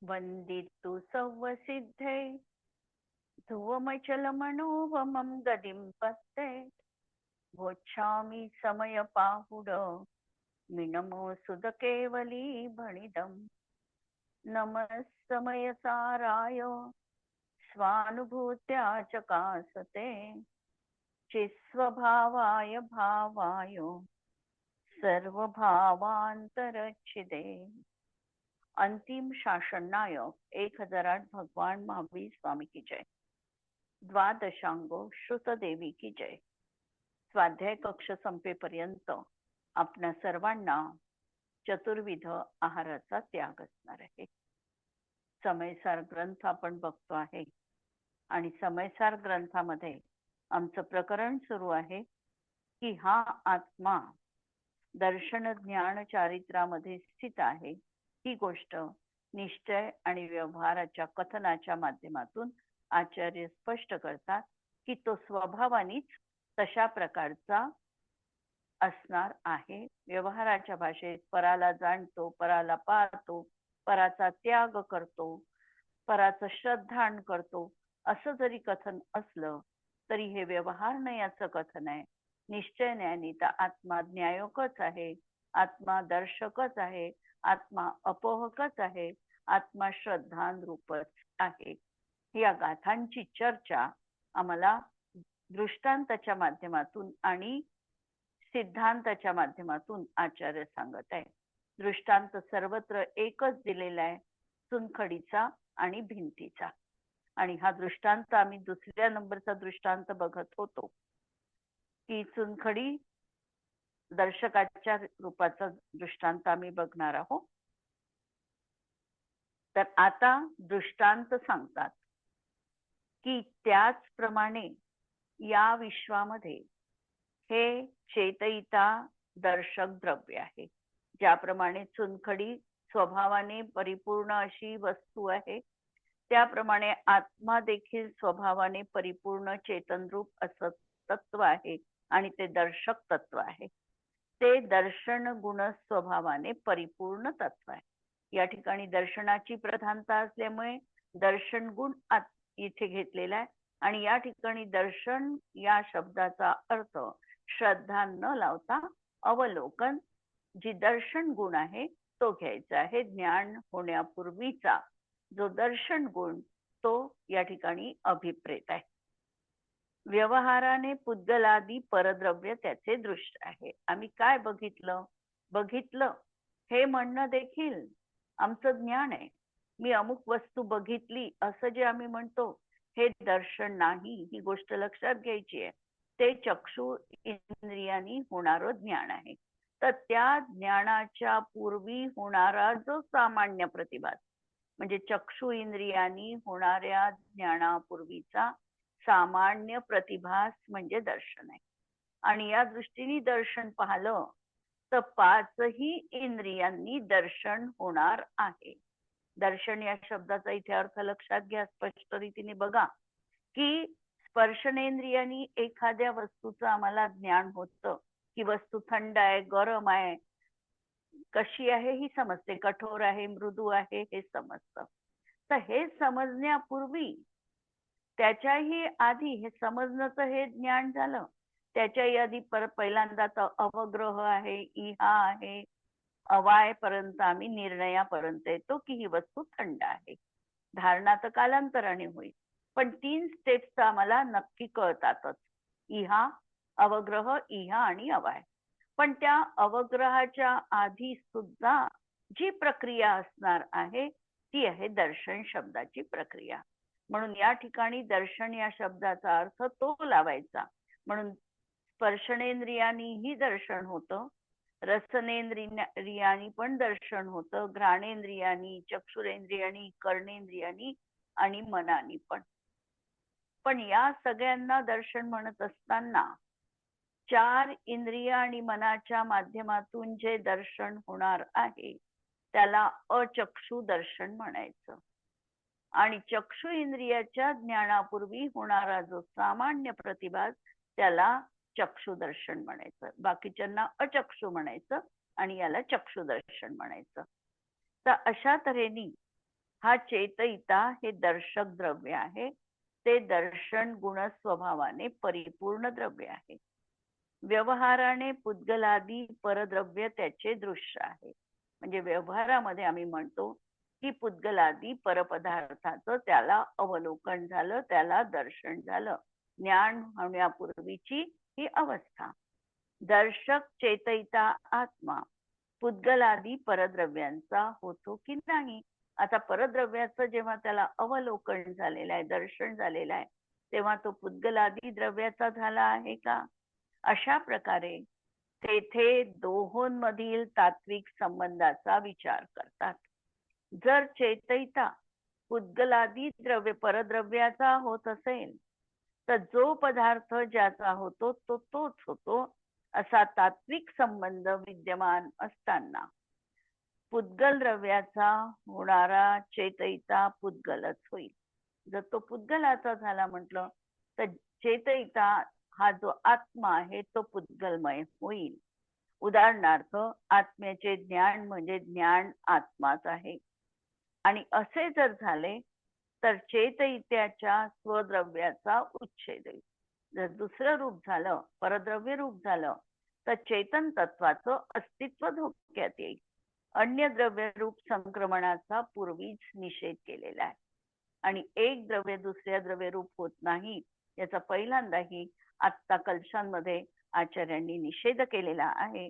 वन्दितु सौवसिद्धे ध्रुवमचलमनोवमं गदिं पत्ते भोच्छामि समयपाहुड मिनमोऽसुधकेवली भणिदम् नमः समयसाराय स्वानुभूत्या चकासते चिस्वभावाय भावाय सर्वभावांतरच्छिदे। अंतिम शासन नायक 1008 भगवान महावीर स्वामी की जय। द्वादशांगो श्रुतदेवी की जय। स्वाध्याय कक्ष संपेपर्यंत आपणा सर्वांना चतुर्विध आहाराचा त्याग असणार आहे। समयसार ग्रंथ आपण बघतो आहे आणि समयसार ग्रंथामध्ये आमचं प्रकरण सुरू आहे की हा आत्मा दर्शन ज्ञान चारित्रामध्ये स्थित आहे। ही गोष्ट निश्चय आणि व्यवहाराच्या कथनाच्या माध्यमातून आचार्य स्पष्ट करतात की तो स्वभावानेच तशा प्रकारचा असणार आहे। व्यवहाराच्या भाषेत पराला जाणतो, पराला पाहतो, पराचा त्याग करतो, पराचं श्रद्धान करतो असं जरी कथन असलं तरी हे व्यवहार नयाचं कथन आहे। निश्चय न्यायाने तर आत्मा ज्ञायकच आहे, आत्मा दर्शकच आहे, आत्मा अपोहकच आहे, आत्मा श्रद्धान रूपच आहे। या गाथांची चर्चा आम्हाला दृष्टांताच्या माध्यमातून आणि सिद्धांताच्या माध्यमातून आचार्य सांगत आहे। दृष्टांत सर्वत्र एकच दिलेला आहे, चुनखडीचा आणि भिंतीचा। आणि हा दृष्टांत आम्ही दुसऱ्या नंबरचा दृष्टांत बघत होतो की चुनखडी दर्शकाच्या रूपाचा दृष्टांत आम्ही बघणार आहोत। तर आता दृष्टांत सांगतात की त्याचप्रमाणे या विश्वामध्ये हे चेतयिता दर्शक द्रव्य आहे। ज्याप्रमाणे चुनखडी स्वभावाने परिपूर्ण अशी वस्तू आहे, त्याप्रमाणे आत्मा देखील स्वभावाने परिपूर्ण चेतन रूप असं तत्व आहे आणि ते दर्शक तत्व आहे। ते दर्शन गुण स्वभावाने परिपूर्ण तत्व आहे। या ठिकाणी दर्शनाची प्रधानता असल्यामुळे दर्शन गुण इथे घेतलेला आहे आणि या ठिकाणी दर्शन या शब्दाचा अर्थ श्रद्धा न लावता अवलोकन, जी दर्शन गुण आहे तो घ्यायचा आहे। ज्ञान होण्यापूर्वीचा जो दर्शन गुण तो या ठिकाणी अभिप्रेत आहे। व्यवहाराने पुद्गलादी परद्रव्य त्याचे दृष्ट आहे। आम्ही काय बघितलं हे म्हणणं देखील आमचं ज्ञान आहे। मी अमुक वस्तू बघितली असं जे आम्ही म्हणतो हे दर्शन नाही, ही गोष्ट लक्षात घ्यायची आहे। ते चक्षु इंद्रियांनी होणारं ज्ञान आहे। तर त्या ज्ञानाच्या पूर्वी होणारा जो सामान्य प्रतिभास म्हणजे चक्षु इंद्रियांनी होणाऱ्या ज्ञानापूर्वीचा सामान्य प्रतिभास म्हणजे दर्शन आहे। आणि या दृष्टीने दर्शन पाहिलं तर पाचही इंद्रियांनी दर्शन होणार आहे। दर्शन या शब्दाचा इथे अर्थ लक्षात घ्या, स्पष्ट रीतीने बघा की स्पर्शनेंद्रियांनी एखाद्या वस्तूचं आम्हाला ज्ञान होतं की वस्तू थंड आहे, गरम आहे, कशी आहे ही समजते, कठोर आहे, मृदू आहे हे समजतं। तर हे समजण्यापूर्वी त्याच्याही आधी हे समजण्याचं हे ज्ञान झालं, त्याच्याही आधी पहिल्यांदा तर अवग्रह आहे, इहा आहे, अवायपर्यंत आम्ही निर्णयापर्यंत येतो की ही वस्तू थंड आहे। धारणा तर कालांतराने होईल, पण 3 स्टेप्स आम्हाला नक्की कळतातच, इहा, अवग्रह, इहा आणि अवाय। पण त्या अवग्रहाच्या आधी सुद्धा जी प्रक्रिया असणार आहे ती आहे दर्शन शब्दाची प्रक्रिया। म्हणून या ठिकाणी दर्शन या शब्दाचा अर्थ तो लावायचा। म्हणून स्पर्शनेंद्रियांनीही दर्शन होतं, रसनेंद्रियांनी पण दर्शन होतं, घ्राणेंद्रियांनी, चक्षुरेंद्रियांनी, कर्णेंद्रियांनी आणि मनानी पण। पण या सगळ्यांना दर्शन म्हणत असताना 4 इंद्रिय आणि मनाच्या माध्यमातून जे दर्शन होणार आहे त्याला अचक्षु दर्शन म्हणायचं। आणि चक्षु इंद्रियाच्या ज्ञानापूर्वी होणारा जो सामान्य प्रतिभास त्याला चक्षु दर्शन म्हणायचं। बाकीच्यांना अचक्षु म्हणायचं आणि याला चक्षु दर्शन म्हणायचं। तर अशा तऱ्हेने हा चेतयिता हे दर्शक द्रव्य आहे. ते दर्शन गुण स्वभावाने परिपूर्ण द्रव्य आहे. व्यवहाराने पुद्गलादी परद्रव्य त्याचे दृश्य आहे. म्हणजे व्यवहारामध्ये आम्ही म्हणतो की पुद्गलादी परपदार्थाचं त्याला अवलोकन झालं, त्याला दर्शन झालं. ज्ञान होण्यापूर्वीची ही अवस्था. दर्शक चेतयिता आत्मा पुद्गलादी परद्रव्यांचा होतो की नाही. आता परद्रव्याचं जेव्हा त्याला अवलोकन झालेलं आहे, दर्शन झालेलं आहे, तेव्हा तो पुद्गलादी द्रव्याचा झाला आहे का. अशा प्रकारे तेथे दोहोंमधील तात्विक संबंधाचा विचार करतात. जर चेतयिता पुद्गलादी द्रव्य परद्रव्याचा होत असेल तर जो पदार्थ ज्याचा होतो तो तोच होतो असा तात्विक संबंध विद्यमान असताना पुद्गल द्रव्याचा होणारा चेतयिता पुद्गलच होईल. जर तो पुद्गलाचा झाला म्हटलं तर चेतयिता हा जो आत्मा आहे तो पुद्गलमय होईल. उदाहरणार्थ आत्म्याचे ज्ञान म्हणजे ज्ञान आत्माच आहे. आणि असे जर झाले तर चेतयित्याच्या स्वद्रव्याचा उच्छेद होईल. जर दुसरं रूप झालं, परद्रव्य रूप झालं, तर चेतन तत्वाचं अस्तित्व धोक्यात येईल. अन्य द्रव्य रूप संक्रमणाचा पूर्वीच निषेध केलेला आहे. आणि एक द्रव्य दुसऱ्या द्रव्य रूप होत नाही याचा पहिल्यांदाही आत्ता कलशांमध्ये आचार्यांनी निषेध केलेला आहे.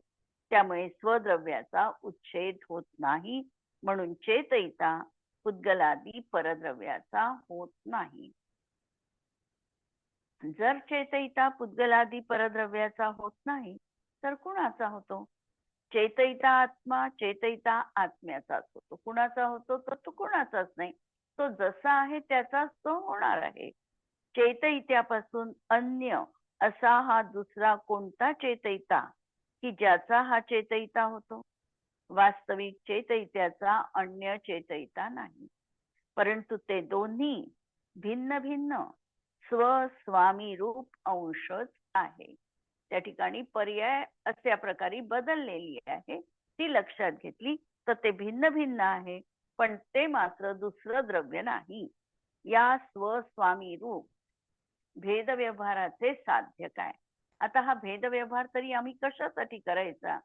त्यामुळे स्वद्रव्याचा उच्छेद होत नाही, म्हणून चेतयिता पुद्गलादी परद्रव्याचा होत नाही. जर चेतयिता पुद्गलादी परद्रव्याचा होत नाही तर कुणाचा होतो. चेतयिता आत्मा चेतयिता आत्म्याचाच होतो. कुणाचा होतो तर तो कुणाचाच नाही. तो जसा आहे त्याचाच तो होणार आहे. चेतयित्यापासून अन्य असा हा दुसरा कोणता चेतयिता की ज्याचा हा चेतयिता होतो. वास्तविक चेतयित्याचा अन्य चेतयिता नाही, परंतु ते दोन्ही भिन्न भिन्न स्वस्वामी रूप अंशच आहे. त्या ठिकाणी पर्याय अशा प्रकारे बदललेली आहे, ती लक्षात घेतली तर ते भिन्न भिन्न आहे, पण ते मात्र दुसरं द्रव्य नाही. या स्वस्वामी रूप भेद व्यवहाराचे साध्य काय. आता हा भेद व्यवहार तरी आम्ही कशासाठी करायचा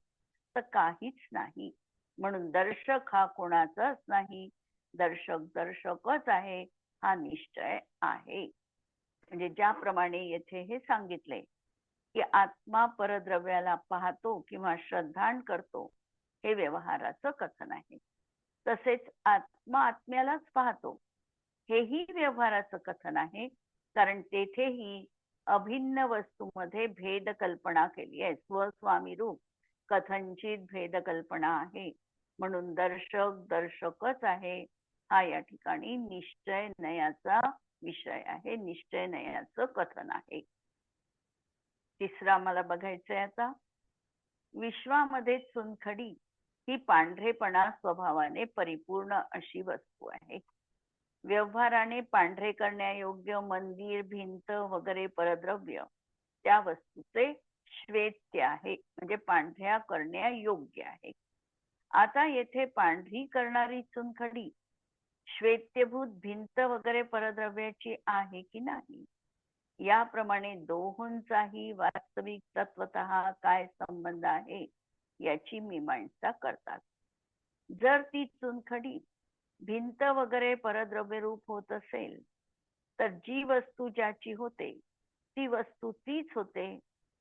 तर काहीच नाही. म्हणून दर्शक हा कोणाचाच नाही, दर्शक दर्शकच आहे हा निश्चय आहे. म्हणजे ज्याप्रमाणे येथे हे सांगितले की आत्मा परद्रव्याला पाहतो किंवा श्रद्धान करतो हे व्यवहाराचं कथन आहे. तसेच आत्मा आत्म्यालाच पाहतो हेही व्यवहाराचं कथन आहे. कारण तेथेही अभिन्न वस्तूमध्ये भेद कल्पना केली आहे. स्वस्वामी रूप कथनचित भेद कल्पना आहे, म्हणून दर्शक दर्शकच आहे हा या ठिकाणी निश्चय नयाचा विषय आहे, निश्चय नयाचं कथन आहे. तिसरा मला बघायचंय आता. विश्वामध्ये चुनखडी ही पांढरेपणा स्वभावाने परिपूर्ण अशी वस्तू आहे. व्यवहाराने पांढरे करण्यायोग्य मंदिर भिंत वगैरे परद्रव्य त्या वस्तूचे श्वेत्य आहे, म्हणजे पांढऱ्या करण्यायोग्य आहे. आता येथे पांढरी करणारी चुनखडी श्वेत्यभूत भिंत वगैरे परद्रव्याची आहे की नाही, याप्रमाणे दोहोंचाही वास्तविक तत्वतः काय संबंध आहे याची मीमांसा करतात. जर ती चुनखडी भिंत वगैरे परद्रव्य रूप होत असेल तर जी वस्तू ज्याची होते ती वस्तू तीच होते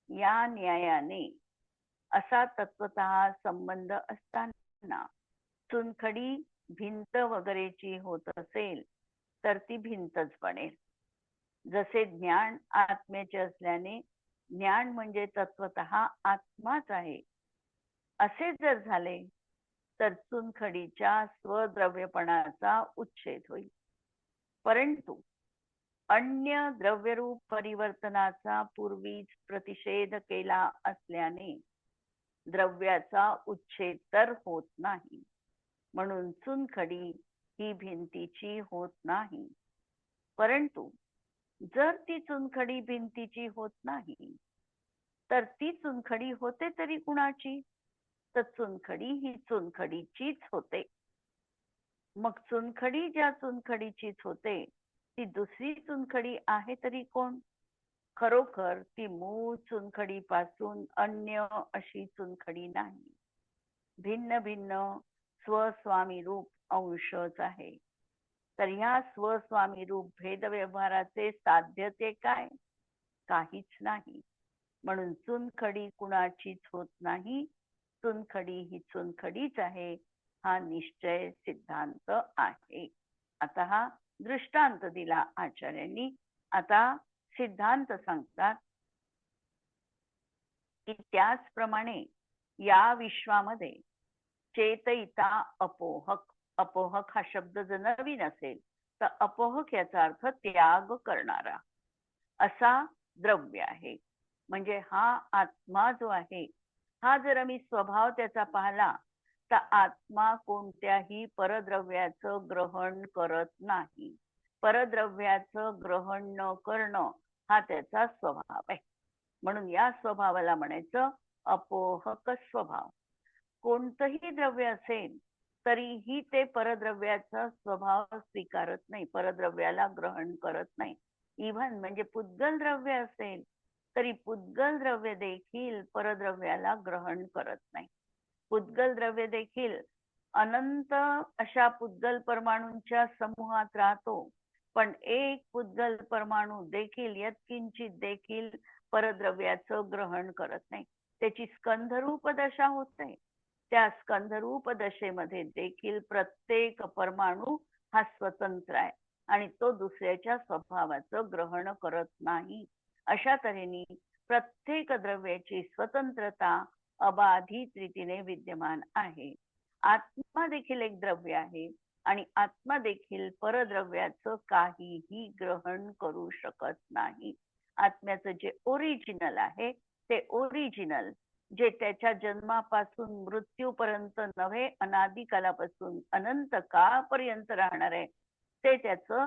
या न्यायाने असा तत्वतः संबंध असताना चुनखडी भिंत वगैरेची होत असेल तर ती भिंतच बनेल. जसे ज्ञान आत्म्याचे असल्याने ज्ञान म्हणजे तत्वतः आत्माच आहे असे जर झाले तर चुनखडीच्या स्वद्रव्यपणाचा उच्छेद होईल. परंतु अन्य द्रव्यरूप परिवर्तनाचा पूर्वीच प्रतिषेध केला असल्याने द्रव्याचा उच्छेद तर होत नाही, म्हणून चुनखडी ही भिंतीची होत नाही. परंतु जर ती चुनखडी भिंतीची होत नाही तर ती चुनखडी होते तरी कुणाची तर चुनखडी ही चुनखडीचीच होते. मग चुनखडी ज्या चुनखडीचीच होते ती दुसरी चुनखडी आहे तरी कोण? खरोखर ती मूळ चुनखडीपासून अन्य अशी चुनखडी नाही. भिन्न भिन्न स्वस्वामी रूप अंशच आहे. तर ह्या स्वस्वामी रूप भेद व्यवहाराचे साध्य ते काय? काहीच नाही. म्हणून चुनखडी कुणाचीच होत नाही. चुनखडी ही चुनखडीच आहे, हा निश्चय सिद्धांत आहे. आता हा दृष्टांत दिला आचार्यांनी. आता सिद्धांत सांगतात की त्याचप्रमाणे या विश्वामध्ये चेतयिता अपोहक, अपोहक हा शब्द जर नवीन असेल तर अपोहक याचा अर्थ त्याग करणारा असा द्रव्य आहे. म्हणजे हा आत्मा जो आहे हा जर आम्ही स्वभाव त्याचा पाहिला तर आत्मा कोणत्याही परद्रव्याचं ग्रहण करत नाही. परद्रव्याचं ग्रहण न करणं हा त्याचा स्वभाव आहे. म्हणून या स्वभावाला म्हणायचं अपोहक स्वभाव. कोणतंही द्रव्य असेल तरीही ते परद्रव्याचा स्वभाव स्वीकारत नाही, परद्रव्याला ग्रहण करत नाही. इव्हन म्हणजे पुद्गल द्रव्य असेल तरी पुद्गल द्रव्य देखील परद्रव्याला ग्रहण करत नाही. पुद्गल द्रव्य देखील अनंत अशा पुद्गल परमाणूंच्या समूहात राहतो, पण एक पुद्गल परमाणू देखील यत्किंचित देखील परद्रव्याचं ग्रहण करत नाही. त्याची स्कंधरूप दशा होते. त्या स्कंधरूप दशेमध्ये देखील प्रत्येक परमाणू हा स्वतंत्र आहे आणि तो दुसऱ्याच्या स्वभावाचं ग्रहण करत नाही. अशा तऱ्हेने प्रत्येक द्रव्याची स्वतंत्रता अबाधित रीतीने विद्यमान आहे. आत्मा देखील एक द्रव्य आहे आणि आत्मा देखील परद्रव्याचं काहीही ग्रहण करू शकत नाही. आत्म्याचं जे ओरिजिनल आहे ते ओरिजिनल जे त्याच्या जन्मापासून मृत्यूपर्यंत नव्हे अनादी कालापासून अनंत काळापर्यंत राहणार आहे ते त्याचं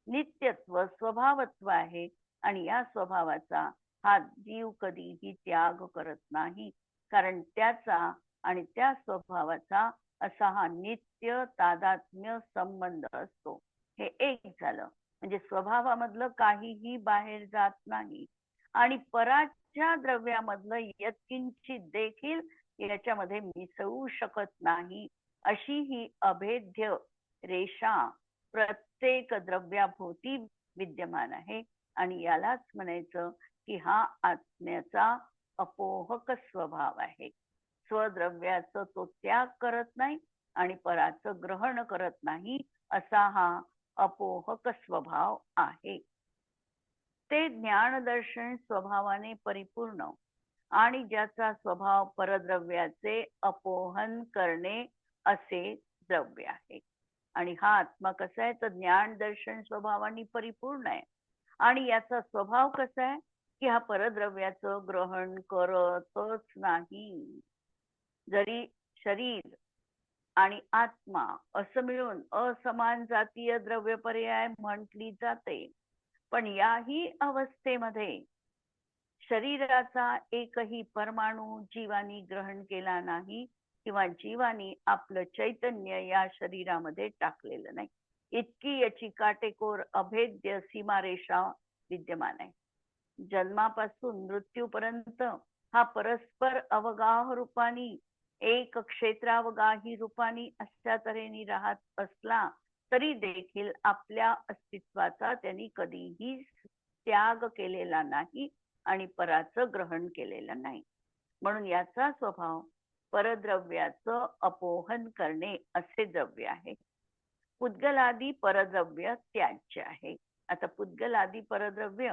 नित्यत्व स्वभावत्व आहे आणि या स्वभावाचा हा जीव कधीही त्याग करत नाही. कारण त्याचा आणि त्या स्वभावाचा असा हा नित्य तादात्म्य संबंध असतो. हे एक झालं. म्हणजे स्वभावामधलं काहीही बाहेर जात नाही आणि पराच्या द्रव्यामधलं यत्किंचित देखील याच्यामध्ये मिसळू शकत नाही. अशी ही अभेद्य रेषा प्रत्येक द्रव्याभोवती विद्यमान आहे आणि यालाच म्हणायचं की हा आत्म्याचा अपोहक स्वभाव आहे. स्वद्रव्याचं तो त्याग करत नाही आणि पराचं ग्रहण करत नाही असा हा अपोहक स्वभाव आहे. ते ज्ञानदर्शन स्वभावाने परिपूर्ण आणि ज्याचा स्वभाव परद्रव्याचे अपोहन करणे असे द्रव्य आहे. आणि हा आत्मा कसा आहे तर ज्ञान दर्शन स्वभावाने परिपूर्ण आहे आणि याचा स्वभाव कसा आहे की हा परद्रव्याचं ग्रहण करतच नाही. जरी शरीर आणि आत्मा असं मिळून असमान जातीय द्रव्य पर्याय म्हटली जाते, पण याही अवस्थेमध्ये शरीराचा एकही परमाणू जीवानी ग्रहण केला नाही किंवा जीवानी आपलं चैतन्य या शरीरामध्ये टाकलेलं नाही. इतकी याची काटेकोर अभेद्य सीमारेषा विद्यमान आहे. जन्मापासून मृत्यूपर्यंत हा परस्पर अवगाह रूपानी एक क्षेत्रावगाही रूपानी अशा तऱ्हेने राहत असला तरी देखील आपल्या अस्तित्वाचा त्यांनी कधीही त्याग केलेला नाही आणि पराचं ग्रहण केलेलं नाही. म्हणून याचा स्वभाव परद्रव्याचं अपोहन करणे असे द्रव्य आहे. पुद्गलादी परद्रव्य त्याज्य आहे. आता पुद्गलादी परद्रव्य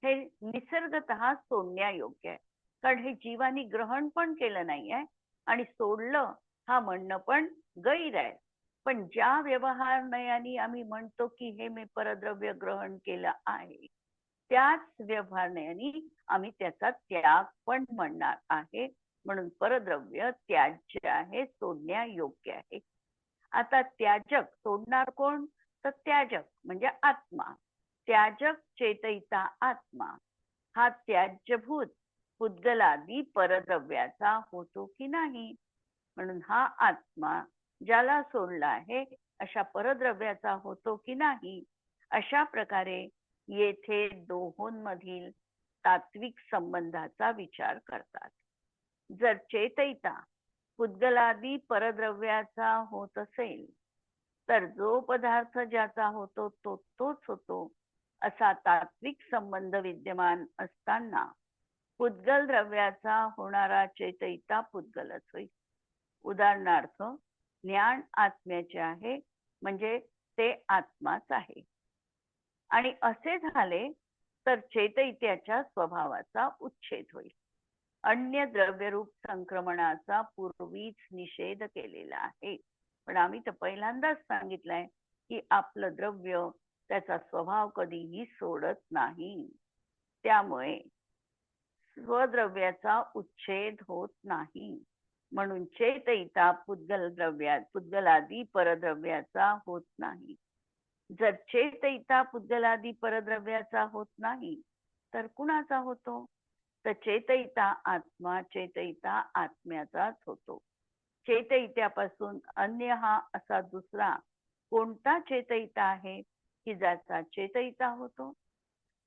हे निसर्गतः सोडण्यायोग्य आहे, कारण हे जीवानी ग्रहण पण केलं नाहीये आणि सोडलं हा म्हणणं पण गैर आहे. पण ज्या व्यवहारनयाने आम्ही म्हणतो की हे मी परद्रव्य ग्रहण केलं आहे त्याच व्यवहारनयाने आम्ही त्याचा त्याग पण म्हणणार आहे. म्हणून परद्रव्य त्याज्य आहे, सोडण्यायोग्य आहे. आता त्याजक सोडणार कोण तर त्याजक म्हणजे आत्मा. त्याजक चेतयिता आत्मा हा त्याज्यभूत पुद्गलादी परद्रव्याचा होतो की नाही. म्हणून हा आत्मा ज्याला सोडला आहे अशा परद्रव्याचा होतो की नाही, अशा प्रकारे येथे दोहोंमधील तात्विक संबंधाचा विचार करतात. जर चेतयिता पुद्गलादी परद्रव्याचा होत असेल तर जो पदार्थ ज्याचा होतो तो तोच होतो असा तात्विक संबंध विद्यमान असताना पुद्गल द्रव्याचा होणारा चेतयिता पुद्गलच होईल. उदाहरणार्थ ज्ञान आत्म्याचे आहे म्हणजे ते आत्माच आहे. आणि असे झाले तर चेतयित्याच्या स्वभावाचा उच्छेद होईल. अन्य द्रव्यरूप संक्रमणाचा पूर्वीच निषेध केलेला आहे. पण आम्ही तर पहिल्यांदाच सांगितलंय की आपलं द्रव्य त्याचा स्वभाव कधीही सोडत नाही. त्यामुळे स्वद्रव्याचा उच्छेद होत नाही. म्हणून चेतयिता पुद्गलादी परद्रव्याचा होत नाही. जर चेतयिता पुद्गलादी परद्रव्याचा होत नाही तर कुणाचा होतो? तर चेतयिता आत्मा चेतयिता आत्म्याचाच होतो. चेतयित्यापासून अन्य हा असा दुसरा कोणता चेतयिता आहे की ज्याचा चेतयिता होतो?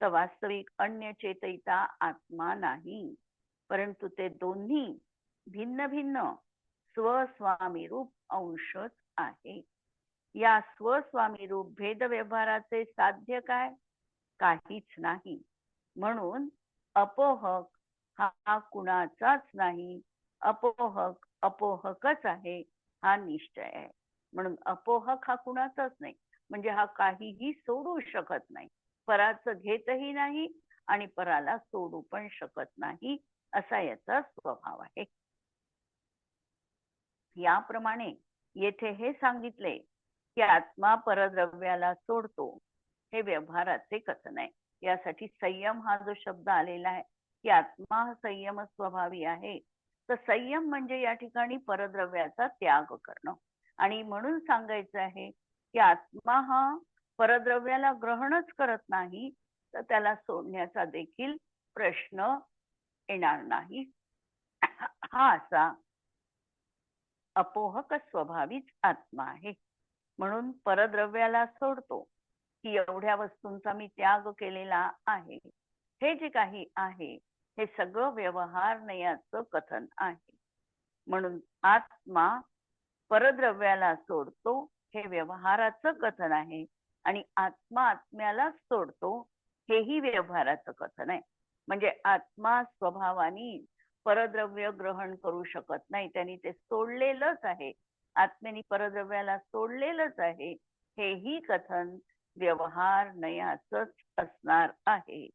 तर वास्तविक अन्य चेतयिता आत्मा नाही, परंतु ते दोन्ही भिन्न भिन्न स्वस्वामी रूप अंशच आहे. या स्वस्वामी रूप भेद व्यवहाराचे साध्य काय? काहीच नाही. म्हणून अपोहक हा कुणाचाच नाही, अपोहक अपोहकच आहे हा निश्चय आहे. म्हणून अपोहक हा कुणाचाच नाही, म्हणजे हा काहीही सोडू शकत नाही, पराचं घेतही नाही आणि पराला सोडू पण शकत नाही, असा याचा स्वभाव आहे. याप्रमाणे येथे हे सांगितले की आत्मा परद्रव्याला सोडतो, हे व्यवहाराचे कथन आहे. यासाठी संयम हा जो शब्द आलेला आहे की आत्मा हा संयम स्वभावी आहे, तर संयम म्हणजे या ठिकाणी परद्रव्याचा त्याग करणं. आणि म्हणून सांगायचं आहे की आत्मा हा परद्रव्याला ग्रहणच करत नाही, तर त्याला सोडण्याचा देखील प्रश्न येणार नाही. हा असा अपोहक स्वभावीच आत्मा आहे. म्हणून परद्रव्याला सोडतो की एवढ्या वस्तूंचा मी त्याग केलेला आहे, हे जे काही आहे हे सगळं व्यवहार नयाचं कथन आहे. म्हणून आत्मा परद्रव्याला सोडतो हे व्यवहाराचं कथन आहे आणि आत्मा आत्म्याला सोडतो हेही व्यवहाराचं कथन आहे. म्हणजे आत्मा स्वभावाने परद्रव्य ग्रहण करू शकत नाही, त्यांनी ते सोडलेलंच आहे. आत्म्याने परद्रव्याला सोडलेलंच आहे, हेही कथन व्यवहार नयाचंच असणार आहे.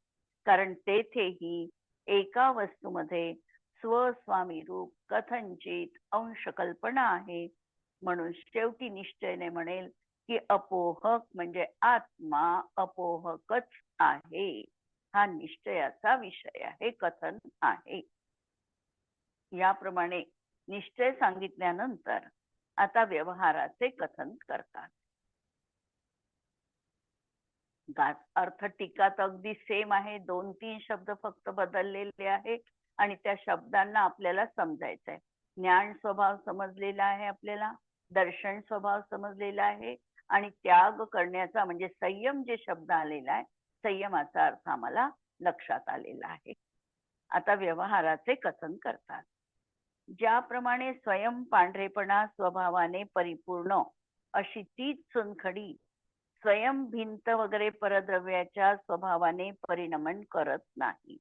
कारण तेथेही एका वस्तूमध्ये स्वस्वामी रूप कथनचित अंशकल्पना आहे. म्हणून शेवटी निश्चयने म्हणेल की अपोहक म्हणजे आत्मा अपोहकच आहे. हा निश्चयाचा विषय आहे, कथन आहे. याप्रमाणे निश्चय सांगितल्यानंतर आता व्यवहाराचे कथन करतात. अर्थ टीका तर अगदी सेम आहे, 2-3 शब्द फक्त बदललेले आहे आणि त्या शब्दांना आपल्याला समजायचं आहे. ज्ञान स्वभाव समजलेला आहे आपल्याला, दर्शन स्वभाव समजलेला आहे आणि त्याग करण्याचा म्हणजे संयम जे शब्द आलेला आहे, संयमाचा अर्थ आम्हाला लक्षात आलेला आहे. आता व्यवहाराचे कथन करतात. ज्याप्रमाणे स्वयं पांढरेपणा स्वभावाने परिपूर्ण अशी तीच चुनखडी स्वयं भिंत वगैरे परद्रव्याच्या स्वभावाने परिणमन करत नाही.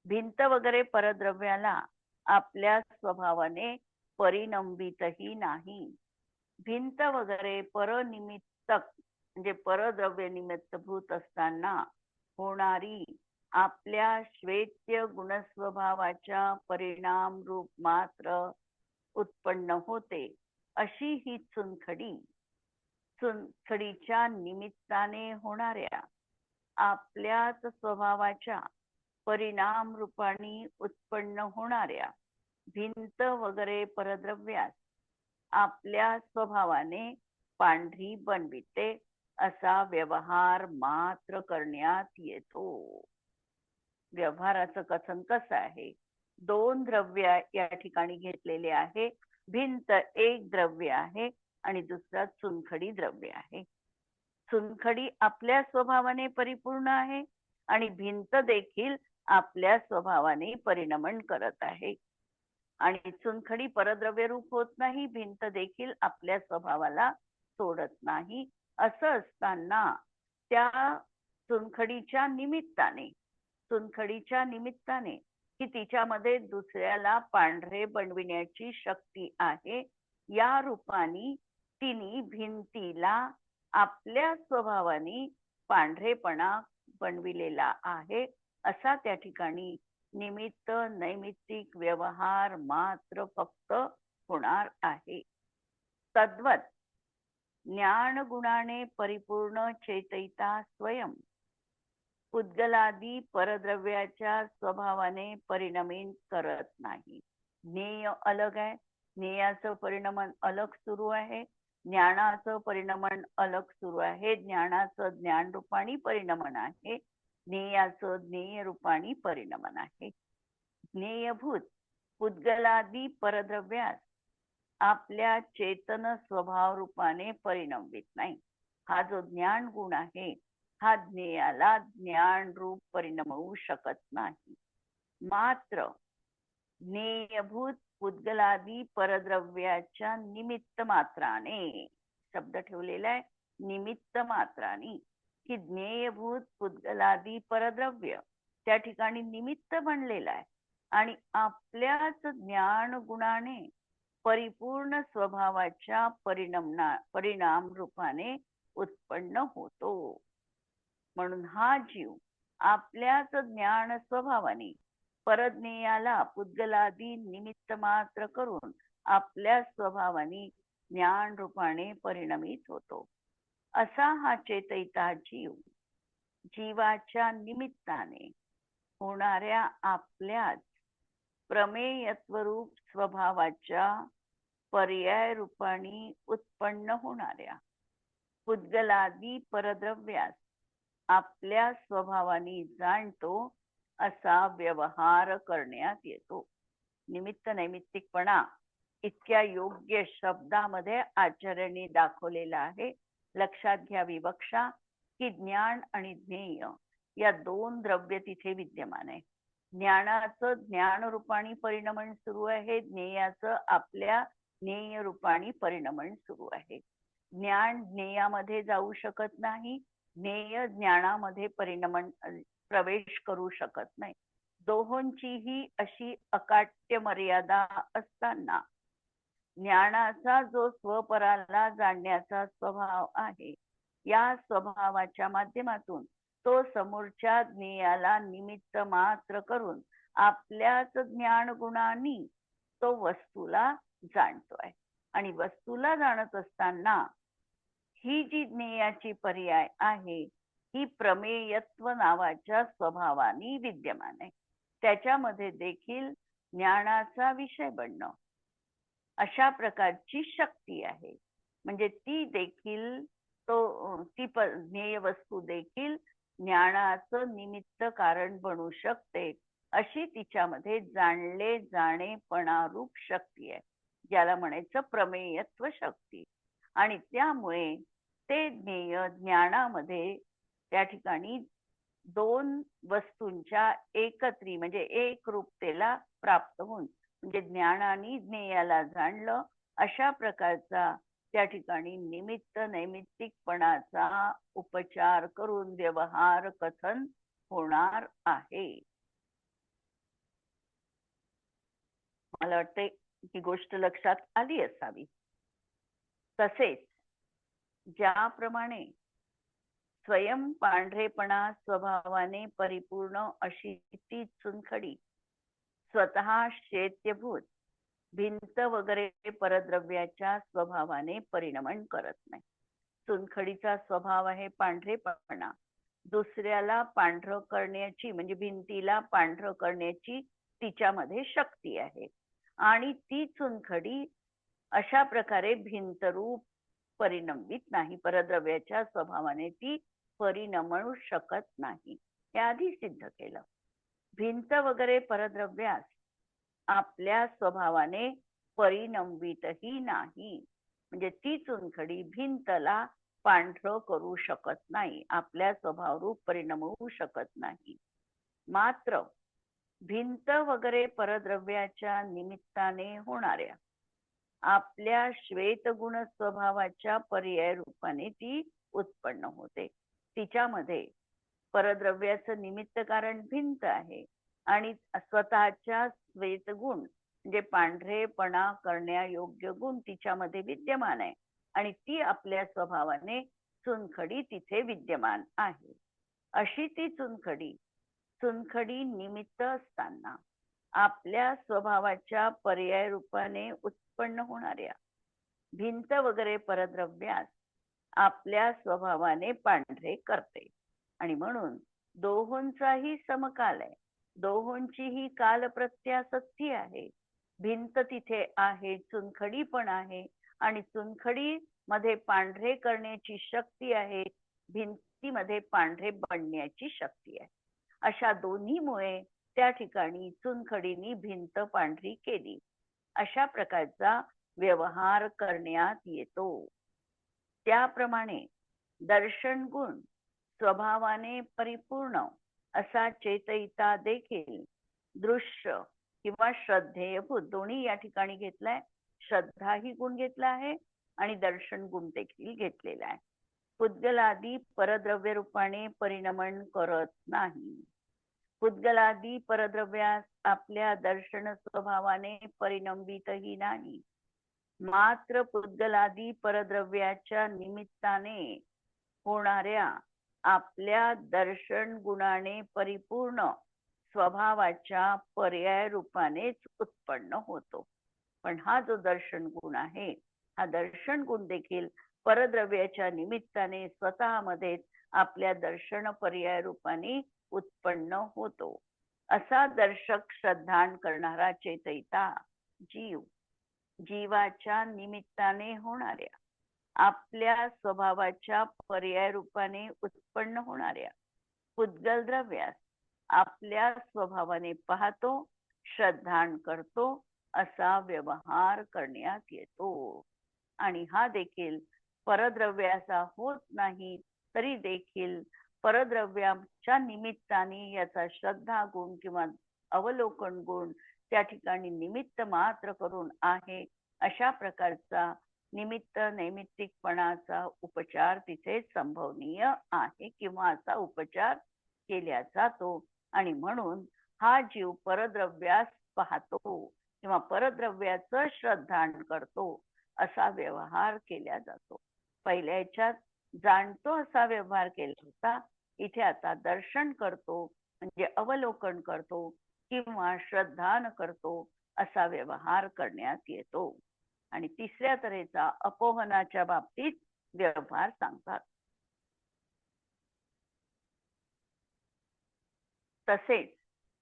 भिंत वगैरे परद्रव्याला आपल्या स्वभावाने परिणमितही नाही. भिंत वगैरे परनिमित्तक म्हणजे परद्रव्य निमित्तभूत असताना होणारी आपल्या श्वेत्य गुणस्वभावाच्या परिणाम रूप मात्र उत्पन्न होते, अशी ही चुनखडीच्या निमित्ताने होणाऱ्या आपल्याच स्वभावाच्या परिणाम रूपाने उत्पन्न होणाऱ्या भिंत वगैरे परद्रव्यास आपल्या स्वभावाने पांढरी बनविते, असा व्यवहार मात्र करण्यात येतो. व्यवहाराचं कथन कसं आहे? 2 द्रव्य या ठिकाणी घेतलेले आहे भिंत एक द्रव्य आहे आणि दुसरा चुनखडी द्रव्य आहे. चुनखडी आपल्या स्वभावाने परिपूर्ण आहे आणि भिंत देखील आपल्या स्वभावाने परिणमन करत आहे. आणि चुनखडी परद्रव्य रूप होत नाही, भिंत देखील आपल्या स्वभावाला सोडत नाही. असं असताना त्या चुनखडीच्या निमित्ताने की तिच्यामध्ये दुसऱ्याला पांढरे बनविण्याची शक्ती आहे, या रूपाने तिने भिंतीला आपल्या स्वभावाने पांढरेपणा बनविलेला आहे. असा त्या ठिकाणी निमित्त नैमित्तिक व्यवहार मात्र फक्त होणार आहे. तद्वत ज्ञान गुणाने परिपूर्ण चेतयिता स्वयं पुद्गलादी परद्रव्याच्या स्वभावाने परिणमित करत नाही. ज्ञेय अलग आहे, ज्ञेयाचं परिणमन अलग सुरू आहे, ज्ञानाचं परिणमन अलग सुरू आहे. ज्ञानाचं ज्ञान रूपाणी परिणमन आहे, ज्ञेयाचं ज्ञेय रूपाणी परिणमन आहे. ज्ञेयभूत पुद्गलादी परद्रव्यास आपल्या चेतन स्वभाव रूपाने परिणमित नाही. हा जो ज्ञान गुण आहे हा ज्ञेयाला ज्ञान रूप परिणमवू शकत नाही. मात्र ज्ञेयभूत पुद्गलादी परद्रव्याच्या निमित्त मात्राने, शब्द ठेवलेला आहे निमित्त मात्राने, की ज्ञेयभूत पुद्गलादी परद्रव्य त्या ठिकाणी निमित्त बनलेला आहे आणि आपल्याच ज्ञान गुणाने परिपूर्ण स्वभावाच्या परिणाम रूपाने उत्पन्न होतो. म्हणून हा जीव आपल्याच ज्ञान स्वभावाने परज्ञेयाला पुद्गलादी निमित्त मात्र करून आपल्या स्वभावाने ज्ञान रूपाने परिणमित होतो. असा हा चेतयिता जीव जीवाच्या निमित्ताने होणाऱ्या आपल्याच प्रमेयत्वरूप स्वभावाच्या पर्याय रूपाने उत्पन्न होणाऱ्या पुद्गलादी परद्रव्यास आपल्या स्वभावाने जाणतो असा व्यवहार करण्यात येतो. निमित्त नैमित्तिकपणा इतक्या योग्य शब्दामध्ये आचार्यांनी दाखवलेला आहे. लक्षात घ्या विवक्षा की ज्ञान आणि ज्ञेय या दोन द्रव्य तिथे विद्यमान आहे. ज्ञानाचं ज्ञान रूपाणी परिणमन सुरू आहे, ज्ञेयाचं आपल्या ज्ञेय रूपाणी परिणमन सुरू आहे. ज्ञान ज्ञेयामध्ये जाऊ शकत नाही, ज्ञेय ज्ञानामध्ये परिणमन प्रवेश करू शकत नाही. दोहोंचीही अशी अकाट्य मर्यादा असताना ज्ञानाचा जो स्वपराला जाणण्याचा स्वभाव आहे, या स्वभावाच्या माध्यमातून तो समोरच्या ज्ञेयाला निमित्त मात्र करून आपल्याच ज्ञान गुणांनी तो वस्तूला जाणतोय. आणि वस्तूला जाणत असताना ही जी ज्ञेयाची पर्याय आहे ही प्रमेयत्व नावाच्या स्वभावाने विद्यमान आहे. त्याच्यामध्ये देखील ज्ञानाचा विषय बनणं अशा प्रकारची शक्ती आहे. म्हणजे ती देखील ती ज्ञेय वस्तू देखील ज्ञानाचं निमित्त कारण बनू शकते, अशी तिच्यामध्ये जाणले जाणेपणारूप शक्ती आहे, ज्याला म्हणायचं प्रमेयत्व शक्ती. आणि त्यामुळे ते ज्ञेय ज्ञानामध्ये त्या ठिकाणी दोन वस्तूंच्या एकत्री म्हणजे एक रूपतेला प्राप्त होऊन, म्हणजे ज्ञानाने ज्ञेयाला जाणलं अशा प्रकारचा त्या ठिकाणी निमित्त नैमित्तिकपणाचा उपचार करून व्यवहार कथन होणार आहे. मला वाटते ही गोष्ट लक्षात आली असावी. तसेच ज्याप्रमाणे स्वयं पांढरेपणा स्वभावाने परिपूर्ण अशी ती चुनखडी स्वतः शैत्यभूत भिंत वगैरे परद्रव्याच्या स्वभावाने परिणमन करत नाही. चुनखडीचा स्वभाव आहे पांढरेपणा, दुसऱ्याला पांढरं करण्याची म्हणजे भिंतीला पांढरं करण्याची तिच्यामध्ये शक्ती आहे. आणि ती चुनखडी अशा प्रकारे भिंतरूप परिणमित नाही, परद्रव्याच्या स्वभावाने ती परिणमू शकत नाही. हे आधी सिद्ध केलं. भिंत वगैरे परद्रव्यास आपल्या स्वभावाने परिणमवितही नाही. म्हणजे ती चुनखडी भिंतला पांढरं करू शकत नाही, आपल्या स्वभावरूप परिणमवू शकत नाही. मात्र भिंत वगैरे परद्रव्याच्या निमित्ताने होणाऱ्या आपल्या श्वेतगुण स्वभावाच्या पर्याय रूपाने ती उत्पन्न होते. तिच्यामध्ये परद्रव्याचं निमित्त कारण भिंत आहे आणि स्वतःच्या श्वेतगुण म्हणजे पांढरेपणा करण्यायोग्य गुण तिच्यामध्ये विद्यमान आहे आणि ती आपल्या स्वभावाने चुनखडी तिथे विद्यमान आहे. अशी ती चुनखडी निमित्त असताना आपल्या स्वभावाच्या पर्याय रूपाने उत्पन्न होणाऱ्या भिंत वगैरे परद्रव्यास आपल्या स्वभावाने पांढरे करते. आणि म्हणून दोहोंचाही समकाल आहे, दोहोंचीही काल प्रत्यासत्ती आहे. भिंत तिथे आहे, चुनखडी पण आहे आणि चुनखडी मध्ये पांढरे करण्याची शक्ती आहे, भिंतीमध्ये पांढरे बनण्याची शक्ती आहे. अशा दोन्हीमुळे त्या ठिकाणी चुनखडीनी भिंत पांढरी केली. अशा प्रकारचा व्यवहार करण्यात येतो. त्याप्रमाणे दर्शन गुण स्वभावाने परिपूर्ण असा चेतयिता देखील दृश्य किंवा श्रद्धेयभूत दोन्ही या ठिकाणी घेतलाय. श्रद्धा ही गुण घेतला आहे आणि दर्शन गुण देखील घेतलेला आहे. पुद्गलादी परद्रव्य रूपाने परिणमन करत नाही. पुद्गलादी परद्रव्यास आपल्या दर्शन स्वभावाने परिणमवितही नाही. मात्र पुद्गलादी परद्रव्याच्या निमित्ताने होणाऱ्या आपल्या दर्शन गुणाने परिपूर्ण स्वभावाच्या पर्याय रूपानेच उत्पन्न होतो. पण हा जो दर्शन गुण आहे, हा दर्शन गुण देखील परद्रव्याच्या निमित्ताने स्वतःमध्ये आपल्या दर्शन पर्याय रूपाने उत्पन्न होतो. असा दर्शक श्रद्धान करणारा चेतयिता जीवाच्या निमित्ताने होणाऱ्या आपल्या स्वभावाच्या पर्याय रूपाने उत्पन्न होणाऱ्या पुद्गल द्रव्यास आपल्या स्वभावाने पाहतो, श्रद्धान करतो, असा व्यवहार करण्यात येतो. आणि हा देखील परद्रव्याचा होत नाही, तरी देखील परद्रव्याच्या निमित्ताने याचा श्रद्धा गुण किंवा अवलोकन गुण त्या ठिकाणी निमित्त मात्र करून आहे. अशा प्रकारचा निमित्त नैमित्तिकपणाचा उपचार तिथे संभवनीय आहे किंवा असा उपचार केला जातो. आणि म्हणून हा जीव परद्रव्यास पाहतो किंवा परद्रव्याचं श्रद्धान करतो, असा व्यवहार केला जातो. पहिल्या याच्यात जाणतो असा व्यवहार केला होता, इथे आता दर्शन करतो म्हणजे अवलोकन करतो किंवा श्रद्धान करतो, असा व्यवहार करण्यात येतो. आणि तिसऱ्या तऱ्हेचा अपोहनाच्या बाबतीत व्यवहार सांगतात. तसेच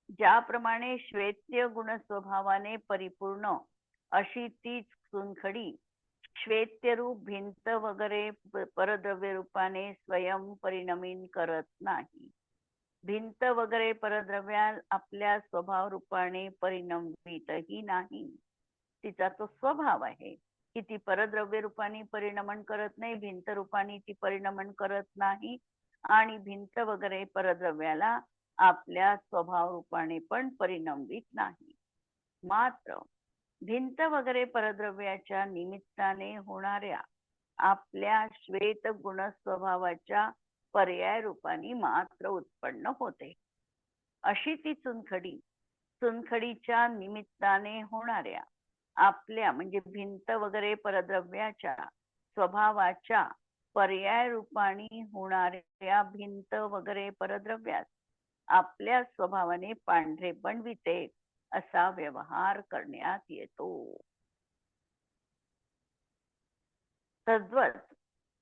ज्याप्रमाणे श्वेत्य गुण स्वभावाने परिपूर्ण अशी तीच चुनखडी श्वेत्यरूप भिंत वगैरे परद्रव्य रूपाने स्वयं परिणमीन करत नाही. भिंत वगैरे परद्रव्या आपल्या स्वभाव रूपाने परिणमितही नाही. तिचा तो स्वभाव आहे की ती परद्रव्य रूपाने परिणमन करत नाही, भिंत रूपाने ती परिणमन करत नाही आणि भिंत वगैरे परद्रव्याला आपल्या स्वभाव रूपाने पण परिणमित नाही. मात्र भिंत वगैरे परद्रव्याच्या निमित्ताने होणाऱ्या आपल्या श्वेत गुण स्वभावाच्या पर्याय रूपाने मात्र उत्पन्न होते. अशी ती चुनखडीच्या निमित्ताने होणाऱ्या आपल्या म्हणजे भिंत वगैरे परद्रव्याच्या स्वभावाच्या पर्याय रूपाने होणाऱ्या भिंत वगैरे परद्रव्यास आपल्या स्वभावाने पांढरे बनविते, असा व्यवहार करण्यात येतो. तद्वत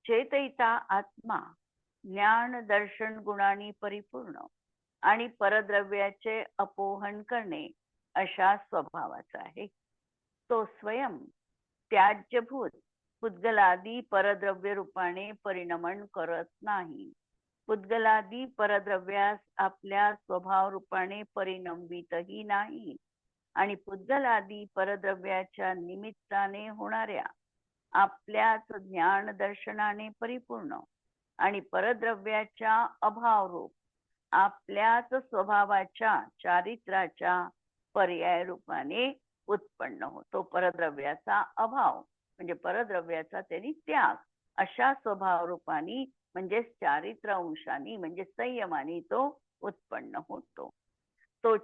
चेतयिता आत्मा ज्ञान दर्शन गुणांनी परिपूर्ण आणि परद्रव्याचे अपोहन करणे अशा स्वभावाचा आहे. तो स्वयं त्याज्यभूत पुद्गलादी परद्रव्य रूपाने परिणमन करत नाही. पुद्गलादी परद्रव्यास आपल्या स्वभाव रूपाने परिणमवितही नाही. आणि पुद्गलादी परद्रव्याच्या निमित्ताने होणाऱ्या आपल्याच ज्ञान दर्शनाने परिपूर्ण आणि परद्रव्याच्या अभावरूप आपल्याच स्वभावाच्या चारित्राच्या पर्याय रूपाने उत्पन्न होतो. परद्रव्याचा अभाव म्हणजे परद्रव्याचा त्यांनी त्याग, अशा स्वभाव रूपाने म्हणजे चारित्र अंशाने म्हणजे संयमाने तो उत्पन्न होतो. तो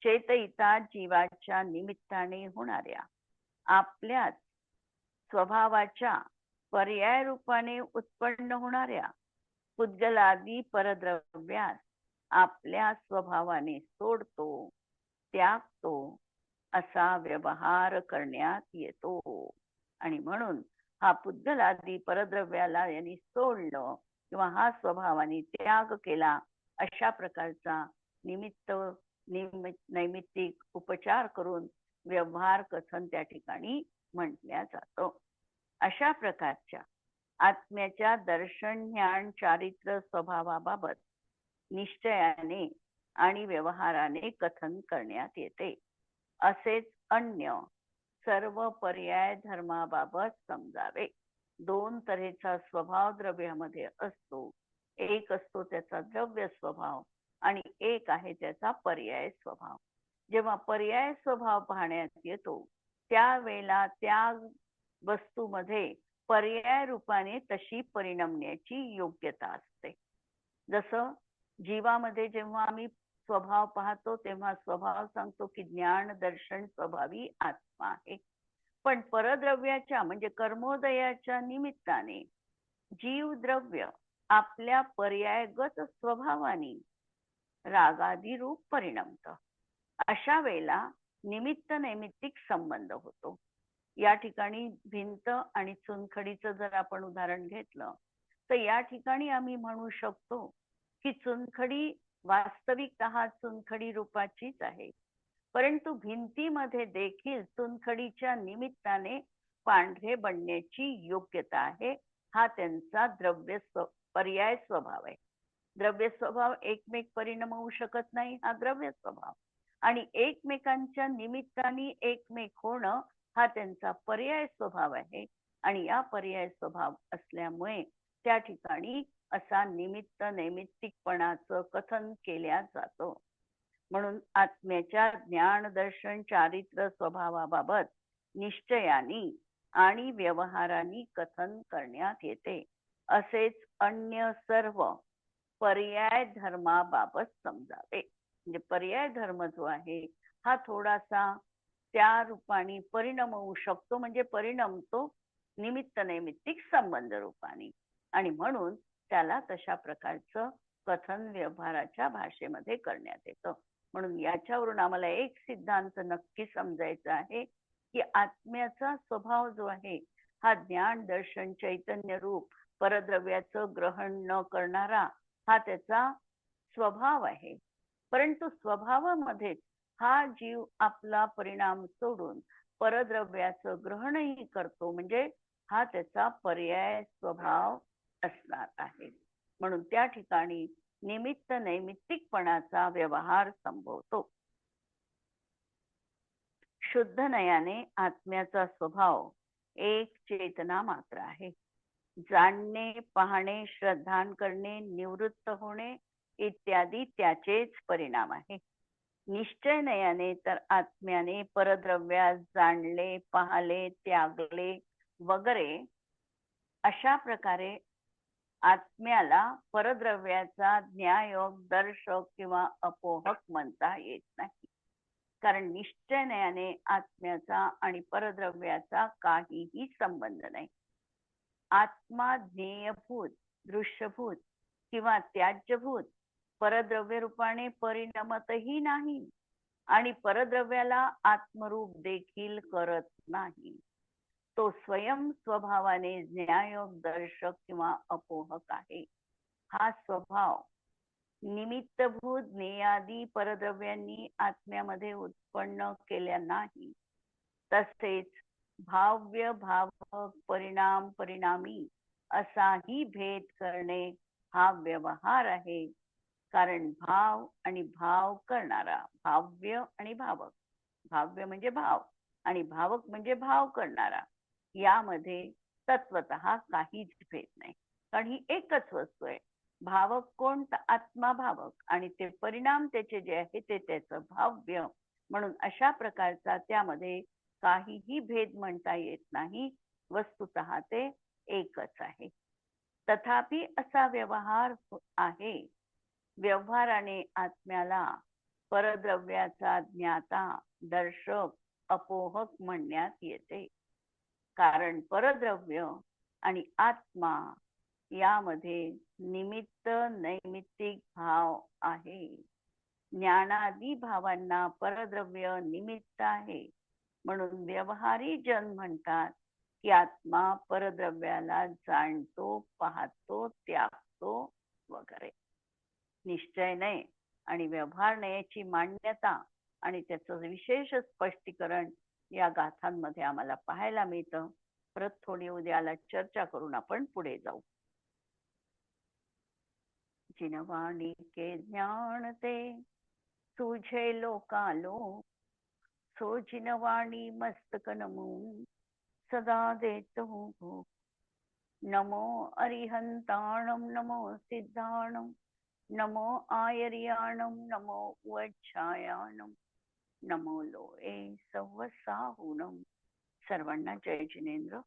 चेतयिता जीवाच्या निमित्ताने होणाऱ्या आपल्याच स्वभावाच्या पर्याय रूपाने उत्पन्न होणाऱ्या पुद्गलादी परद्रव्यास आपल्या स्वभावाने सोडतो, त्यागतो, असा व्यवहार करण्यात येतो. आणि म्हणून हा पुद्गलादी परद्रव्याला यांनी सोडलं किंवा हा स्वभावाने त्याग केला, अशा प्रकारचा नैमित्तिक उपचार करून व्यवहार कथन त्या ठिकाणी म्हटल्या जातो. अशा प्रकारच्या आत्म्याच्या दर्शन ज्ञान चारित्र स्वभावाबाबत निश्चयाने आणि व्यवहाराने कथन करण्यात येते. असेच अन्य सर्व पर्याय धर्माबाबत समजावे. दोन तऱ्हेचा स्वभाव द्रव्यामध्ये असतो. एक असतो त्याचा द्रव्य स्वभाव आणि एक आहे त्याचा पर्याय स्वभाव. जेव्हा पर्याय स्वभाव पाहण्यात येतो त्यावेळेला त्या वस्तूमध्ये पर्याय रूपाने तशी परिणमण्याची योग्यता असते. जसं जीवामध्ये जेव्हा आम्ही स्वभाव पाहतो तेव्हा स्वभाव सांगतो की ज्ञान दर्शन स्वभावी आत्मा आहे. पण परद्रव्याच्या म्हणजे कर्मोदयाच्या निमित्ताने जीव द्रव्य आपल्या पर्यायगत स्वभावाने रागादी रूप परिणमतं. अशा वेळेला निमित्त नैमित्तिक संबंध होतो. या ठिकाणी भिंत आणि चुनखडीचं जर आपण उदाहरण घेतलं तर या ठिकाणी आम्ही म्हणू शकतो की चुनखडी वास्तविकतः चुनखडी रूपाचीच आहे, परंतु भिंतीमध्ये देखील चुनखडीच्या निमित्ताने पांढरे बनण्याची योग्यता आहे. हा त्यांचा पर्याय स्वभाव आहे. द्रव्य स्वभाव एकमेक परिणाम होऊ शकत नाही, हा द्रव्य स्वभाव, आणि एकमेकांच्या निमित्ताने एकमेक होणं हा त्यांचा पर्याय स्वभाव आहे. आणि या पर्याय स्वभाव असल्यामुळे त्या ठिकाणी असा निमित्त नैमित्तिकपणाचं कथन केल्या जातं. म्हणून आत्म्याच्या ज्ञान दर्शन चारित्र स्वभावाबाबत निश्चयानी आणि व्यवहारांनी कथन करण्यात येते. असेच अन्य सर्व पर्याय धर्माबाबत समजावे. म्हणजे पर्याय धर्म जो आहे हा थोडासा त्या रूपाने परिणाम होऊ शकतो, म्हणजे परिणमतो निमित्त नैमित्तिक संबंध रूपाने, आणि म्हणून त्याला तशा प्रकारचं कथन व्यवहाराच्या भाषेमध्ये करण्यात येतं. म्हणून याच्यावरून आम्हाला एक सिद्धांत नक्की समजायचा आहे की आत्म्याचा स्वभाव जो आहे हा ज्ञान दर्शन चैतन्य रूप परद्रव्याचं ग्रहण न करणारा हा त्याचा स्वभाव आहे. परंतु स्वभावामध्ये हा जीव आपला परिणाम सोडून परद्रव्याचं ग्रहणही करतो, म्हणजे हा त्याचा पर्याय स्वभाव असणार आहे. म्हणून त्या ठिकाणी निमित्त नैमित्तिकपणाचा व्यवहार संभवतो. शुद्ध नयाने आत्म्याचा स्वभाव एक चेतना मात्र आहे. जाणणे, पाहणे, श्रद्धान करणे, निवृत्त होणे इत्यादी त्याचेच परिणाम आहे. निश्चय नयाने तर आत्म्याने परद्रव्यास जाणले, पाहले, त्यागले वगैरे अशा प्रकारे आत्म्याला परद्रव्याचा न्यायक, दर्शक किंवा अपोहक म्हणता येत नाही. कारण निश्चयाने आत्म्याचा आणि परद्रव्याचा काहीही संबंध नाही. आत्मा ज्ञेयभूत, दृश्यभूत किंवा त्याज्यभूत परद्रव्य रूपाने परिणमतही नाही आणि परद्रव्याला आत्मरूप देखील करत नाही. तो स्वयं स्वभावाने न्यायक, दर्शक किंवा अपोहक आहे. हा स्वभाव निमित्तभूत ज्ञेयादी परद्रव्यांनी आत्म्यामध्ये उत्पन्न केल्या नाही. तसेच भाव्य, भावक, परिणाम, परिणामी असाही भेद करणे हा व्यवहार आहे. कारण भाव आणि भाव करणारा, भाव्य आणि भावक, भाव्य म्हणजे भाव आणि भावक म्हणजे भाव करणारा, यामध्ये तत्वतः काहीच भेद नाही. कारण ही एकच वस्तू आहे. भावक कोण? तर आत्मा भावक, आणि ते परिणाम त्याचे जे आहे ते त्याचं भाव्य. म्हणून अशा प्रकारचा त्यामध्ये काहीही भेद म्हणता येत नाही. वस्तुतः ते एकच आहे. तथापि असा व्यवहार आहे. व्यवहाराने आत्म्याला परद्रव्याचा ज्ञाता, दर्शक, अपोहक म्हणण्यात येते. कारण परद्रव्य आणि आत्मा यामध्ये निमित्त नैमित्तिक भाव आहे. ज्ञानादी भावांना परद्रव्य निमित्त आहे. म्हणून व्यवहारी जन म्हणतात की आत्मा परद्रव्याला जाणतो, पाहतो, त्यागतो वगैरे. निश्चय नये आणि व्यवहार नयेची मान्यता आणि त्याचं विशेष स्पष्टीकरण या गाथांमध्ये आम्हाला पाहायला मिळतं. परत थोडी उद्याला चर्चा करून आपण पुढे जाऊ. जिनवाणी के ज्ञान ते तुझे लोकालो, सो जिनवाणी मस्तक नमून सदा देतो भो. नमो अरिहंताणम, नमो सिद्धाणम, नमो आयर्याणम, नमो वच्छायाणम, नमो लोये सव्वसाहुणम. सर्वांना जय जिनेंद्र.